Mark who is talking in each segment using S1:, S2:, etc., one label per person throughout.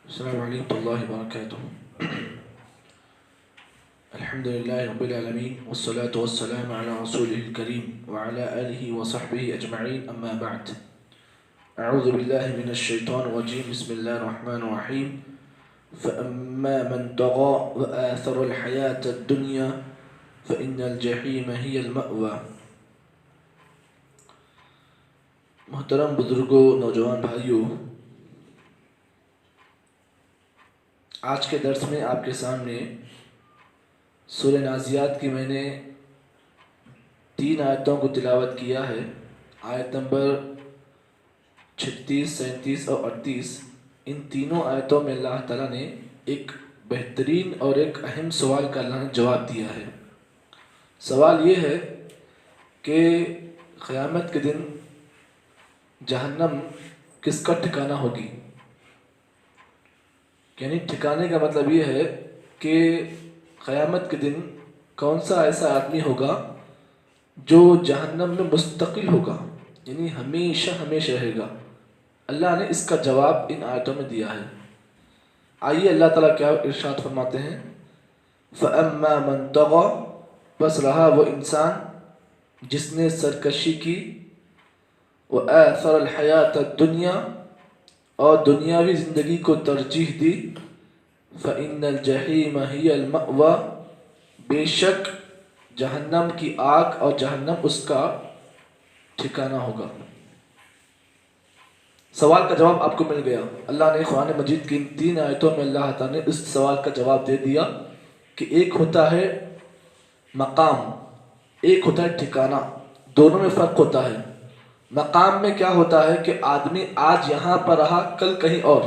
S1: السلام عليكم ورحمة الله وبركاته. الحمد لله رب العالمين والصلاة والسلام على رسوله الكريم وعلى آله وصحبه أجمعين، أما بعد. أعوذ بالله من الشيطان الرجيم. بسم الله الرحمن الرحيم. فأما من طغى وآثر الحياة الدنيا فإن الجحيم هي المأوى. محترم بزرگوں، نوجوان بھائیوں، آج کے درس میں آپ کے سامنے سورہ نازعات کی میں نے 3 آیتوں کو تلاوت کیا ہے۔ آیت نمبر 36، 37 اور 38۔ ان تینوں آیتوں میں اللہ تعالیٰ نے ایک بہترین اور ایک اہم سوال کا اللہ نے جواب دیا ہے۔ سوال یہ ہے کہ قیامت کے دن جہنم کس کا ٹھکانہ ہوگی؟ یعنی ٹھکانے کا مطلب یہ ہے کہ قیامت کے دن کون سا ایسا آدمی ہوگا جو جہنم میں مستقل ہوگا، یعنی ہمیشہ ہمیشہ رہے گا۔ اللہ نے اس کا جواب ان آیتوں میں دیا ہے۔ آئیے اللہ تعالیٰ کیا ارشاد فرماتے ہیں۔ فَأَمَّا مَن طَغَى، بس رہا وہ انسان جس نے سرکشی کی، وَآثَرَ الْحَيَاةَ الدُّنْيَا، اور دنیاوی زندگی کو ترجیح دی، فَإِنَّ الْجَحِيمَ هِيَ الْمَأْوَى، بے شک جہنم کی آگ اور جہنم اس کا ٹھکانہ ہوگا۔ سوال کا جواب آپ کو مل گیا۔ اللہ نے قرآن مجید کی ان 3 آیتوں میں اللہ تعالیٰ نے اس سوال کا جواب دے دیا کہ ایک ہوتا ہے مقام، ایک ہوتا ہے ٹھکانہ، دونوں میں فرق ہوتا ہے۔ مقام میں کیا ہوتا ہے کہ آدمی آج یہاں پر رہا، کل کہیں اور۔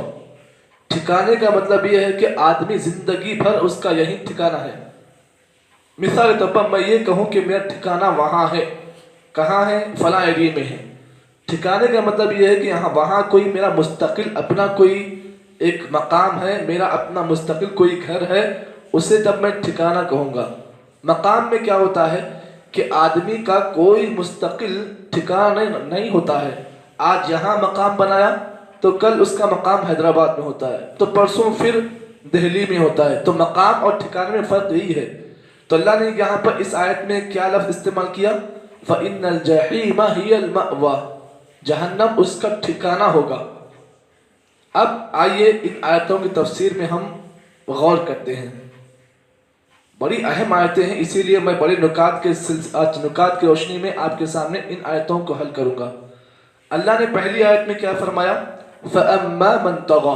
S1: ٹھکانے کا مطلب یہ ہے کہ آدمی زندگی بھر اس کا یہی ٹھکانہ ہے۔ مثال طور پر میں یہ کہوں کہ میرا ٹھکانہ وہاں ہے، کہاں ہے؟ فلاں ایریے میں ہے۔ ٹھکانے کا مطلب یہ ہے کہ یہاں وہاں کوئی میرا مستقل اپنا کوئی ایک مقام ہے، میرا اپنا مستقل کوئی گھر ہے، اسے تب میں ٹھکانہ کہوں گا۔ مقام میں کیا ہوتا ہے کہ آدمی کا کوئی مستقل ٹھکانہ نہیں ہوتا ہے۔ آج یہاں مقام بنایا تو کل اس کا مقام حیدرآباد میں ہوتا ہے، تو پرسوں پھر دہلی میں ہوتا ہے۔ تو مقام اور ٹھکانے میں فرق یہی ہے۔ تو اللہ نے یہاں پر اس آیت میں کیا لفظ استعمال کیا؟ فَإِنَّ الْجَحِيمَ هِيَ الْمَأْوَى، جہنم اس کا ٹھکانہ ہوگا۔ اب آئیے ان آیتوں کی تفسیر میں ہم غور کرتے ہیں۔ بڑی اہم آیتیں ہیں، اسی لیے میں بڑے نکات کی روشنی میں آپ کے سامنے ان آیتوں کو حل کروں گا۔ اللہ نے پہلی آیت میں کیا فرمایا؟ فَأَمَّا مَن طَغَى،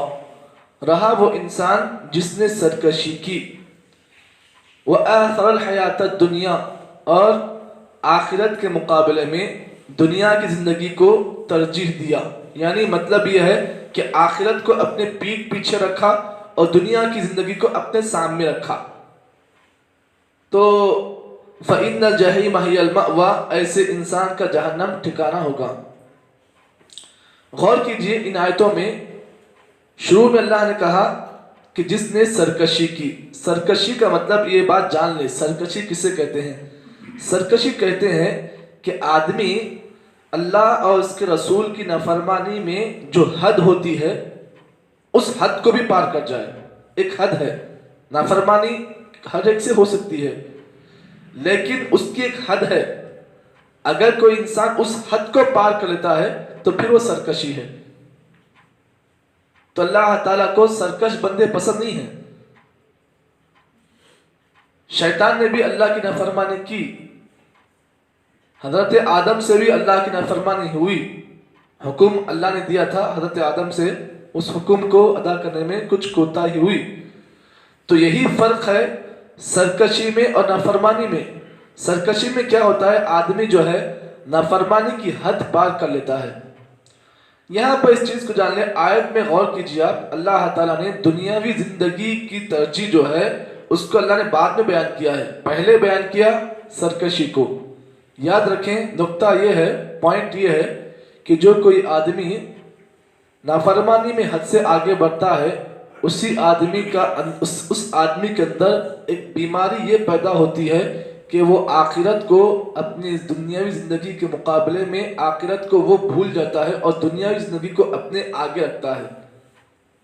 S1: رہا وہ انسان جس نے سرکشی کی، وَآثَرَ الْحَيَاةَ الدُّنْيَا، اور آخرت کے مقابلے میں دنیا کی زندگی کو ترجیح دیا۔ یعنی مطلب یہ ہے کہ آخرت کو اپنے پیٹھ پیچھے رکھا اور دنیا کی زندگی کو اپنے سامنے رکھا۔ تو فَإِنَّ الْجَحِيمَ هِيَ الْمَأْوَى، ایسے انسان کا جہنم ٹھکانہ ہوگا۔ غور کیجئے ان آیتوں میں، شروع میں اللہ نے کہا کہ جس نے سرکشی کی۔ سرکشی کا مطلب یہ بات جان لے، سرکشی کسے کہتے ہیں؟ سرکشی کہتے ہیں کہ آدمی اللہ اور اس کے رسول کی نافرمانی میں جو حد ہوتی ہے اس حد کو بھی پار کر جائے۔ ایک حد ہے، نافرمانی ہر ایک سے ہو سکتی ہے، لیکن اس کی ایک حد ہے۔ اگر کوئی انسان اس حد کو پار کر لیتا ہے تو پھر وہ سرکشی ہے۔ تو اللہ تعالیٰ کو سرکش بندے پسند نہیں ہیں۔ شیطان نے بھی اللہ کی نافرمانی کی، حضرت آدم سے بھی اللہ کی نافرمانی ہوئی۔ حکم اللہ نے دیا تھا حضرت آدم سے، اس حکم کو ادا کرنے میں کچھ کوتاہی ہوئی۔ تو یہی فرق ہے سرکشی میں اور نافرمانی میں۔ سرکشی میں کیا ہوتا ہے؟ آدمی جو ہے نافرمانی کی حد پار کر لیتا ہے۔ یہاں پر اس چیز کو جان لیں، آیت میں غور کیجیے آپ، اللہ تعالیٰ نے دنیاوی زندگی کی ترجیح جو ہے اس کو اللہ نے بعد میں بیان کیا ہے، پہلے بیان کیا سرکشی کو۔ یاد رکھیں، نقطہ یہ ہے، پوائنٹ یہ ہے کہ جو کوئی آدمی نافرمانی میں حد سے آگے بڑھتا ہے، اس آدمی کے اندر ایک بیماری یہ پیدا ہوتی ہے کہ وہ آخرت کو اپنی دنیاوی زندگی کے مقابلے میں آخرت کو وہ بھول جاتا ہے اور دنیاوی زندگی کو اپنے آگے رکھتا ہے۔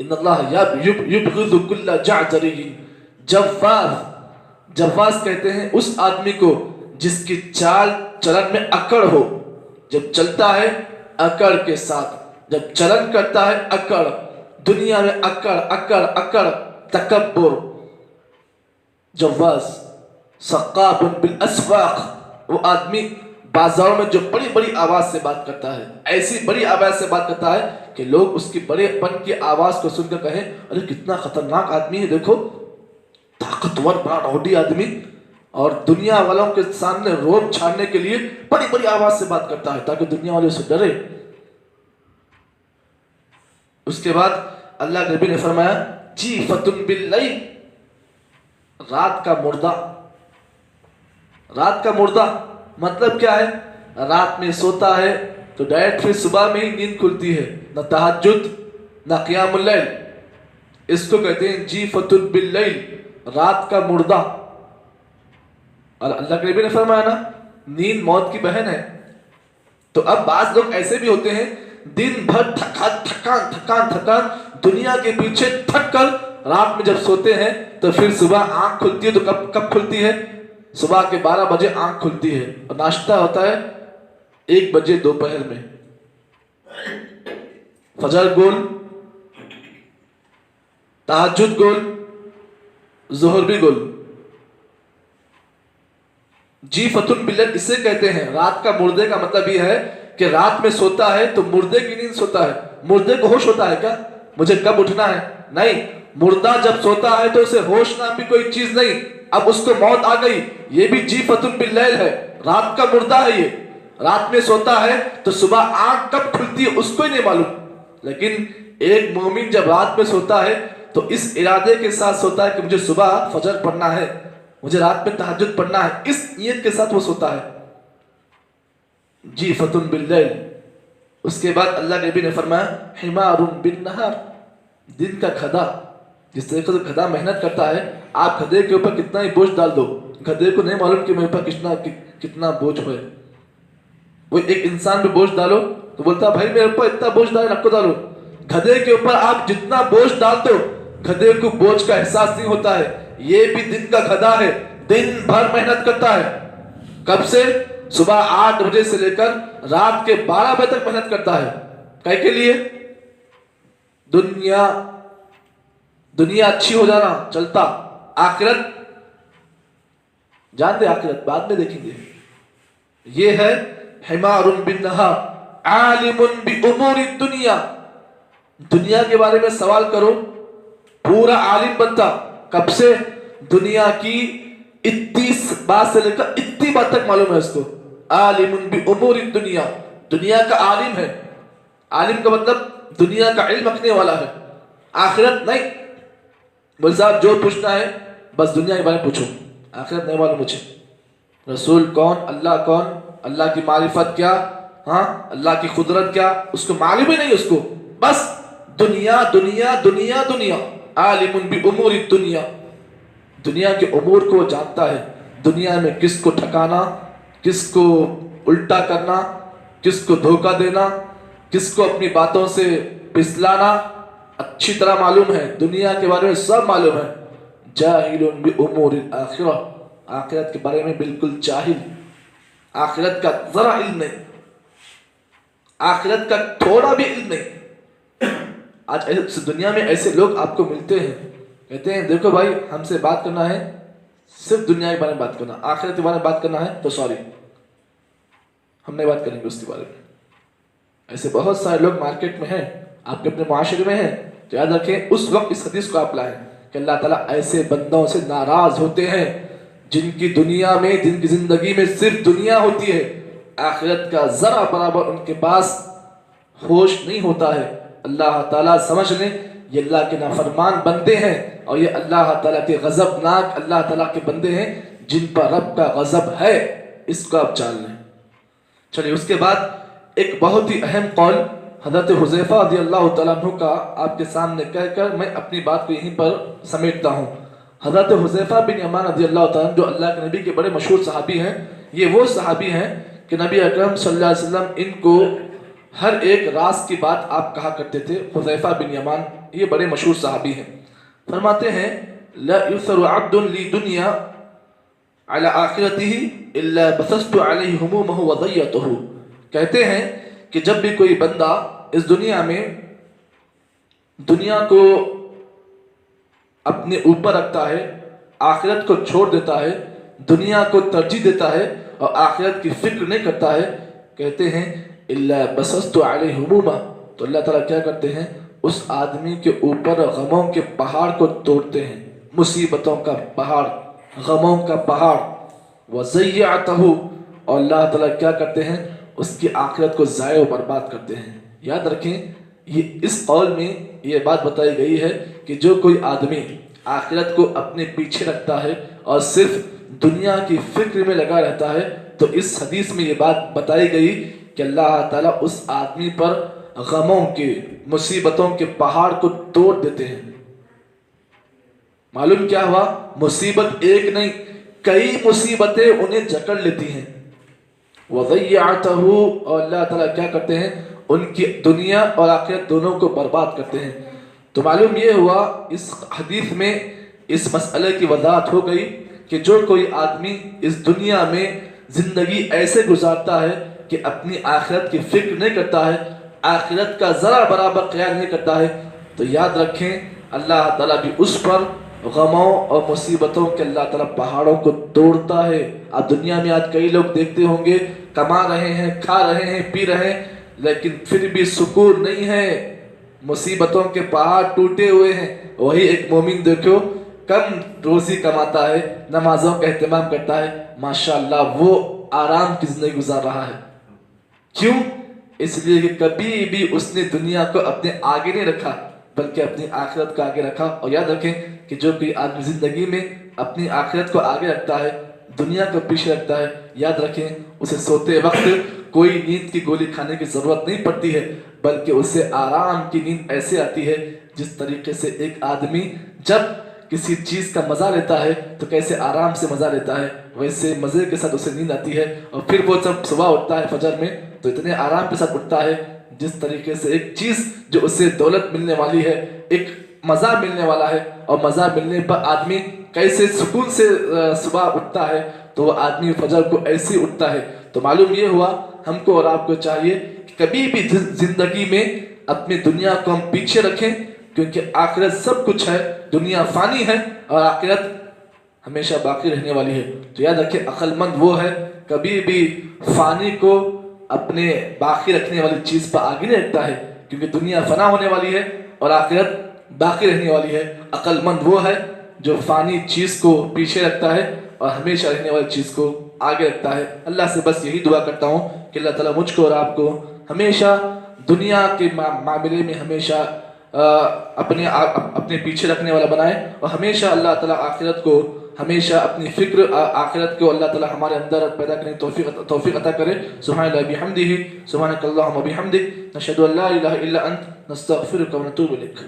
S1: ان اللہ یبغض کل جعجری جواز. جواز کہتے ہیں اس آدمی کو جس کی چال چلن میں اکڑ ہو. جب چلتا ہے اکڑ کے ساتھ، جب چلن کرتا ہے اکڑ، دنیا میں اکڑ اکڑ اکڑ، تکبر. جواز. سقاب بالاسواق، وہ آدمی بازاروں میں جو بڑی بڑی آواز سے بات کرتا ہے، ایسی بڑی آواز سے بات کرتا ہے کہ لوگ اس کی بڑے پن کی آواز کو سن کر کہیں ارے کتنا خطرناک آدمی ہے، دیکھو طاقتور بڑا روڈی آدمی، اور دنیا والوں کے سامنے روب چھاڑنے کے لیے بڑی بڑی آواز سے بات کرتا ہے تاکہ دنیا والے اسے ڈرے. اس کے بعد اللہ کے نبی نے فرمایا جیفۃ باللیل، رات کا مردہ. رات کا مردہ مطلب کیا ہے؟ رات میں سوتا ہے تو ڈائریکٹ پھر صبح میں ہی نیند کھلتی ہے، نہ تہجد نہ قیام اللیل. اس کو کہتے ہیں جیفۃ باللیل، رات کا مردہ. اور اللہ کے نبی نے فرمایا نا نیند موت کی بہن ہے. تو اب بعض لوگ ایسے بھی ہوتے ہیں دن بھر تھکان دنیا کے پیچھے تھک کر رات میں جب سوتے ہیں تو پھر صبح آنکھ کھلتی ہے. تو کب کھلتی ہے؟ صبح کے 12 بجے آنکھ کھلتی ہے اور ناشتہ ہوتا ہے 1 بجے دوپہر میں. فجر گول، تہجد گول، ظہر بھی گول. جیفۃ باللیل اسے کہتے ہیں رات کا مردے کا مطلب یہ ہے کہ رات میں سوتا ہے تو مردے کی نیند سوتا ہے. مردے کو ہوش ہوتا ہے کیا مجھے کب اٹھنا ہے؟ نہیں. مردہ جب سوتا ہے تو اسے ہوش نام بھی کوئی چیز نہیں. اب اس کو موت آ گئی، یہ بھی جیفۃ باللیل ہے، رات کا مردہ ہے. یہ رات میں سوتا ہے تو صبح آنکھ کب کھلتی ہے اس کو ہی نہیں معلوم. لیکن ایک مومن جب رات میں سوتا ہے تو اس ارادے کے ساتھ سوتا ہے کہ مجھے صبح فجر پڑھنا ہے، مجھے رات میں تہجد پڑھنا ہے، اس نیت کے ساتھ وہ سوتا ہے. جیفۃ باللیل. اس کے بعد اللہ کے نبی نے فرمایا حمار بالنہار، دن کا گدھا. جس طریقے سے گدھا محنت کرتا ہے، آپ گدھے کے اوپر کتنا ہی بوجھ ڈال دو، گدھے کو نہیں معلوم کہ میرے اوپر کتنا بوجھ ہوئے. وہ ایک انسان پہ بوجھ ڈالو تو بولتا بھائی میرے اوپر اتنا بوجھ ڈالے نکو ڈالو. گدھے کے اوپر آپ جتنا بوجھ ڈال دو گدھے کو بوجھ کا احساس نہیں ہوتا ہے. یہ بھی دن کا گدھا ہے، دن بھر محنت کرتا ہے. کب سے؟ صبح 8 بجے سے لے کر رات کے 12 بجے تک محنت کرتا ہے. کائے کے لیے؟ دنیا اچھی ہو جانا چلتا، آخرت جان دے، آخرت بعد میں دیکھیں گے. یہ ہے حمار بالنہار عالم بامور الدنیا. دنیا کے بارے میں سوال کرو پورا عالم بنتا. کب سے؟ دنیا کی اتنی بات سے لے کر اتنی بات تک معلوم ہے اس کو. عالم بامور الدنیا، دنیا کا عالم ہے. عالم کا مطلب دنیا کا علم رکھنے والا ہے، آخرت نہیں. بول صاحب جو پوچھنا ہے بس دنیا کے بارے میں پوچھو، آخرت نہیں معلوم مجھے. رسول کون، اللہ کون، اللہ کی معرفت کیا، ہاں اللہ کی قدرت کیا، اس کو معلوم ہی نہیں. اس کو بس دنیا دنیا دنیا دنیا. عالم بامور الدنیا، دنیا کے امور کو جانتا ہے. دنیا میں کس کو ٹھکانا، کس کو الٹا کرنا، کس کو دھوکہ دینا، کس کو اپنی باتوں سے پھسلانا اچھی طرح معلوم ہے. دنیا کے بارے میں سب معلوم ہے. جاہل بامور الاخرہ، آخرت کے بارے میں بالکل جاہل، آخرت کا ذرا علم نہیں، آخرت کا تھوڑا بھی علم نہیں. آج دنیا میں ایسے لوگ آپ کو ملتے ہیں، کہتے ہیں دیکھو بھائی ہم سے بات کرنا ہے صرف دنیا کے بارے میں بات کرنا، آخرت کے بارے میں بات کرنا ہے تو سوری ہم نہیں بات کریں گے اس کے بارے میں. ایسے بہت سارے لوگ مارکیٹ میں ہیں، آپ کے اپنے معاشرے میں ہیں. تو یاد رکھیں اس وقت اس حدیث کو آپ لائیں کہ اللہ تعالیٰ ایسے بندوں سے ناراض ہوتے ہیں جن کی دنیا میں، جن کی زندگی میں صرف دنیا ہوتی ہے، آخرت کا ذرا برابر ان کے پاس ہوش نہیں ہوتا ہے. اللہ تعالیٰ سمجھ لیں یہ اللہ کے نافرمان بندے ہیں اور یہ اللہ تعالیٰ کے غضبناک اللہ تعالیٰ کے بندے ہیں جن پر رب کا غضب ہے. اس کو آپ جان لیں. چلیے اس کے بعد ایک بہت ہی اہم قول حضرت حذیفہ رضی اللہ تعالیٰ عنہ کا آپ کے سامنے کہہ کر میں اپنی بات کو یہیں پر سمیٹتا ہوں. حضرت حذیفہ بن یمان رضی اللہ تعالیٰ جو اللہ کے نبی کے بڑے مشہور صحابی ہیں، یہ وہ صحابی ہیں کہ نبی اکرم صلی اللہ علیہ وسلم ان کو ہر ایک راز کی بات آپ کہا کرتے تھے۔ حذیفہ بن یمان یہ بڑے مشہور صحابی ہیں، فرماتے ہیں لا یؤثر عبد لی دنیا علی آخرتہ الا بسست علیہ ہمومہ وضیعتہ، کہتے ہیں کہ جب بھی کوئی بندہ اس دنیا میں دنیا کو اپنے اوپر رکھتا ہے، آخرت کو چھوڑ دیتا ہے، دنیا کو ترجیح دیتا ہے اور آخرت کی فکر نہیں کرتا ہے، کہتے ہیں الا بسست علیہ ہمومہ، تو اللہ تعالیٰ کیا کرتے ہیں، اس آدمی کے اوپر غموں کے پہاڑ کو توڑتے ہیں، مصیبتوں کا پہاڑ، غموں کا پہاڑ، وضیعتہ، اور اللہ تعالیٰ کیا کرتے ہیں، اس کی آخرت کو ضائع و برباد کرتے ہیں۔ یاد رکھیں یہ اس قول میں یہ بات بتائی گئی ہے کہ جو کوئی آدمی آخرت کو اپنے پیچھے رکھتا ہے اور صرف دنیا کی فکر میں لگا رہتا ہے، تو اس حدیث میں یہ بات بتائی گئی کہ اللہ تعالیٰ اس آدمی پر غموں کے، مصیبتوں کے پہاڑ کو توڑ دیتے ہیں۔ معلوم کیا ہوا، مصیبت ایک نہیں کئی مصیبتیں انہیں جکڑ لیتی ہیں۔ وضیعتہ، اور اللہ تعالیٰ کیا کرتے ہیں، ان کی دنیا اور آخرت دونوں کو برباد کرتے ہیں۔ تو معلوم یہ ہوا اس حدیث میں اس مسئلے کی وضاحت ہو گئی کہ جو کوئی آدمی اس دنیا میں زندگی ایسے گزارتا ہے کہ اپنی آخرت کی فکر نہیں کرتا ہے، آخرت کا ذرا برابر خیال نہیں کرتا ہے، تو یاد رکھیں اللہ تعالیٰ بھی اس پر غموں اور مصیبتوں کے اللہ تعالیٰ پہاڑوں کو توڑتا ہے۔ اب دنیا میں آج کئی لوگ دیکھتے ہوں گے کما رہے ہیں، کھا رہے ہیں، پی رہے ہیں، لیکن پھر بھی سکون نہیں ہے، مصیبتوں کے پہاڑ ٹوٹے ہوئے ہیں۔ وہی ایک مومن دیکھو کم روزی کماتا ہے، نمازوں کا اہتمام کرتا ہے، ماشاءاللہ وہ آرام کی زندگی گزار رہا ہے۔ کیوں؟ اس لیے کہ کبھی بھی اس نے دنیا کو اپنے آگے نہیں رکھا بلکہ اپنی آخرت کو آگے رکھا۔ اور یاد رکھیں کہ جو کوئی آدمی زندگی میں اپنی آخرت کو آگے رکھتا ہے، دنیا کو پیچھے رکھتا ہے، یاد رکھیں اسے سوتے وقت کوئی نیند کی گولی کھانے کی ضرورت نہیں پڑتی ہے، بلکہ اسے آرام کی نیند ایسے آتی ہے جس طریقے سے ایک آدمی جب کسی چیز کا مزہ لیتا ہے تو کیسے آرام سے مزہ لیتا ہے، ویسے مزے کے ساتھ اسے نیند آتی ہے، اور پھر وہ جب صبح اٹھتا ہے فجر میں تو اتنے آرام کے ساتھ اٹھتا ہے جس طریقے سے ایک چیز جو اسے دولت ملنے والی ہے، ایک مزہ ملنے والا ہے، اور مزہ ملنے پر آدمی کیسے سکون سے صبح اٹھتا ہے، تو وہ آدمی فجر کو ایسے ہی اٹھتا ہے۔ تو معلوم یہ ہوا ہم کو اور آپ کو چاہیے کہ کبھی بھی زندگی میں اپنی دنیا کو ہم پیچھے رکھیں، کیونکہ آخرت سب کچھ ہے، دنیا فانی ہے اور آخرت ہمیشہ باقی رہنے والی ہے۔ تو یاد رکھیں عقل مند وہ ہے کبھی بھی فانی کو اپنے باقی رکھنے والی چیز پر آگے نہیں رکھتا ہے، کیونکہ دنیا فنا ہونے والی ہے اور آخرت باقی رہنے والی ہے۔ عقل مند وہ ہے جو فانی چیز کو پیچھے رکھتا ہے اور ہمیشہ رہنے والی چیز کو آگے رکھتا ہے۔ اللہ سے بس یہی دعا کرتا ہوں کہ اللہ تعالیٰ مجھ کو اور آپ کو ہمیشہ دنیا کے معاملے میں ہمیشہ اپنے پیچھے رکھنے والا بنائے، اور ہمیشہ اللہ تعالیٰ آخرت کو، ہمیشہ اپنی فکر آخرت کو اللہ تعالیٰ ہمارے اندر پیدا کرنے توفیق عطا کرے۔ سبحان اللہ بحمدہ، سبحانک اللہم وبحمدک، نشہد ان لا الہ الا انت، نستغفرک ونتوب الیک۔